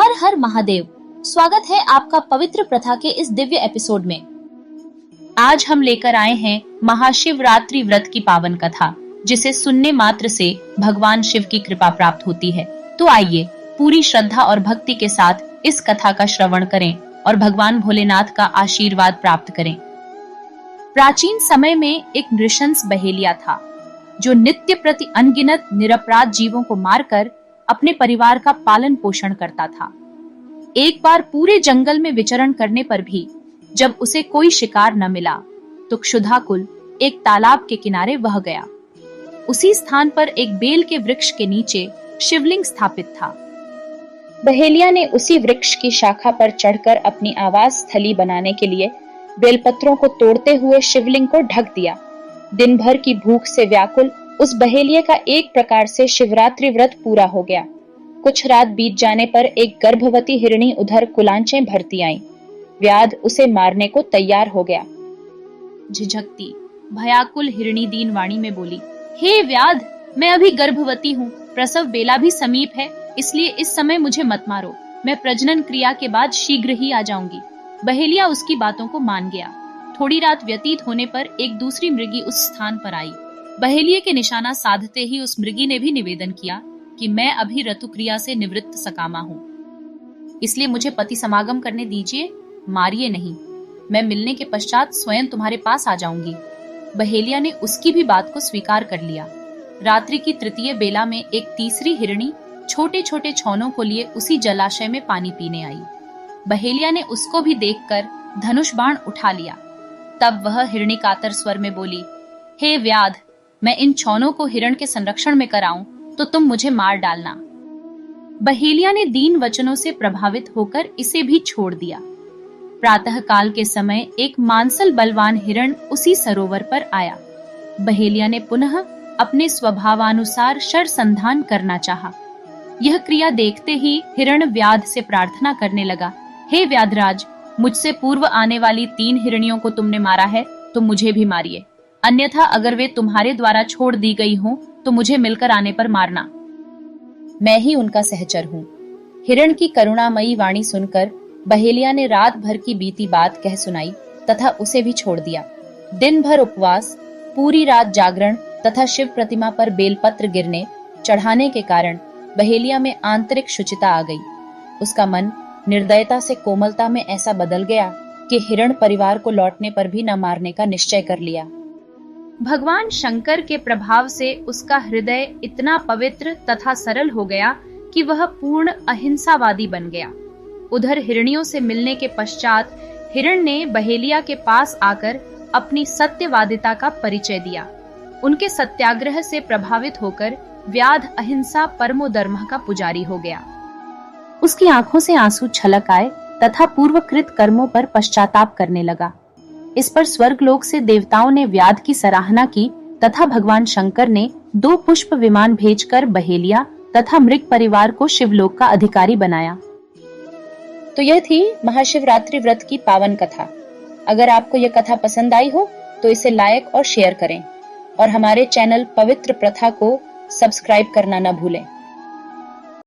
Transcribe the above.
हर हर महादेव। स्वागत है आपका पवित्र प्रथा के इस दिव्य एपिसोड में। आज हम लेकर आए हैं महाशिवरात्रि व्रत की पावन कथा, जिसे सुनने मात्र से भगवान शिव की कृपा प्राप्त होती है। तो आइए पूरी श्रद्धा और भक्ति के साथ इस कथा का श्रवण करें और भगवान भोलेनाथ का आशीर्वाद प्राप्त करें। प्राचीन समय में एक नृशंस बहेलिया था, जो नित्य प्रति अनगिनत निरपराध जीवों को मारकर अपने परिवार का पालन पोषण करता था। एक बार पूरे जंगल में विचरण करने पर भी जब उसे कोई शिकार न मिला, तो क्षुधाकुल एक तालाब के किनारे बह गया। उसी स्थान पर एक बेल के वृक्ष के नीचे शिवलिंग स्थापित था। बहेलिया ने उसी वृक्ष की शाखा पर चढ़कर अपनी आवास स्थली बनाने के लिए बेलपत्रों को तोड़ते हुए शिवलिंग को ढक दिया। दिन भर की भूख से व्याकुल उस बहेलिये का एक प्रकार से शिवरात्रि व्रत पूरा हो गया। कुछ रात बीत जाने पर एक गर्भवती हिरणी उधर कुलांचें भरती आई। व्याध उसे मारने को तैयार हो गया। झिझकती भयाकुल हिरणी दीन वाणी में बोली, हे व्याध, मैं अभी गर्भवती हूँ, प्रसव बेला भी समीप है, इसलिए इस समय मुझे मत मारो। मैं प्रजनन क्रिया के बाद शीघ्र ही आ जाऊंगी। बहेलिया उसकी बातों को मान गया। थोड़ी रात व्यतीत होने पर एक दूसरी मृगी उस स्थान पर आई। बहेलिये के निशाना साधते ही उस मृगी ने भी निवेदन किया कि मैं अभी ऋतुक्रिया से निवृत्त सकामा हूँ, इसलिए मुझे पति समागम करने दीजिए, मारिए नहीं। मैं मिलने के पश्चात स्वयं तुम्हारे पास आ जाऊंगी। बहेलिया ने उसकी भी बात को स्वीकार कर लिया। रात्रि की तृतीय बेला में एक तीसरी हिरणी छोटे छोटे छौनों को लिए उसी जलाशय में पानी पीने आई। बहेलिया ने उसको भी देखकर धनुष बाण उठा लिया। तब वह हिरणी कातर स्वर में बोली, हे व्याध, मैं इन छौनों को हिरण के संरक्षण में कराऊं तो तुम मुझे मार डालना। बहेलिया ने दीन वचनों से प्रभावित होकर इसे भी छोड़ दिया। प्रातः काल के समय एक मांसल बलवान हिरण उसी सरोवर पर आया। बहेलिया ने पुनः अपने स्वभावानुसार शरसंधान करना चाहा। यह क्रिया देखते ही हिरण व्याध से प्रार्थना करने लगा, हे व्याधराज, मुझसे पूर्व आने वाली 3 हिरणियों को तुमने मारा है तो मुझे भी मारिए, अन्यथा अगर वे तुम्हारे द्वारा छोड़ दी गई हों तो मुझे मिलकर आने पर मारना। मैं ही उनका सहचर हूँ। हिरण की करुणामयी वाणी सुनकर बहेलिया ने रात भर की बीती बात कह सुनाई तथा उसे भी छोड़ दिया। दिन भर उपवास, पूरी रात जागरण तथा शिव प्रतिमा पर बेलपत्र गिरने चढ़ाने के कारण बहेलिया में आंतरिक शुचिता आ गई। उसका मन निर्दयता से कोमलता में ऐसा बदल गया कि हिरण परिवार को लौटने पर भी न मारने का निश्चय कर लिया। भगवान शंकर के प्रभाव से उसका हृदय इतना पवित्र तथा सरल हो गया कि वह पूर्ण अहिंसावादी बन गया। उधर हिरणियों से मिलने के पश्चात हिरण ने बहेलिया के पास आकर अपनी सत्यवादिता का परिचय दिया। उनके सत्याग्रह से प्रभावित होकर व्याध अहिंसा परमो धर्म का पुजारी हो गया। उसकी आंखों से आंसू छलक आए तथा पूर्वकृत कर्मों पर पश्चाताप करने लगा। इस पर स्वर्गलोक से देवताओं ने व्याध की सराहना की तथा भगवान शंकर ने 2 पुष्प विमान भेजकर बहेलिया तथा मृग परिवार को शिवलोक का अधिकारी बनाया। तो यह थी महाशिवरात्रि व्रत की पावन कथा। अगर आपको यह कथा पसंद आई हो तो इसे लाइक और शेयर करें और हमारे चैनल पवित्र प्रथा को सब्सक्राइब करना न भूलें।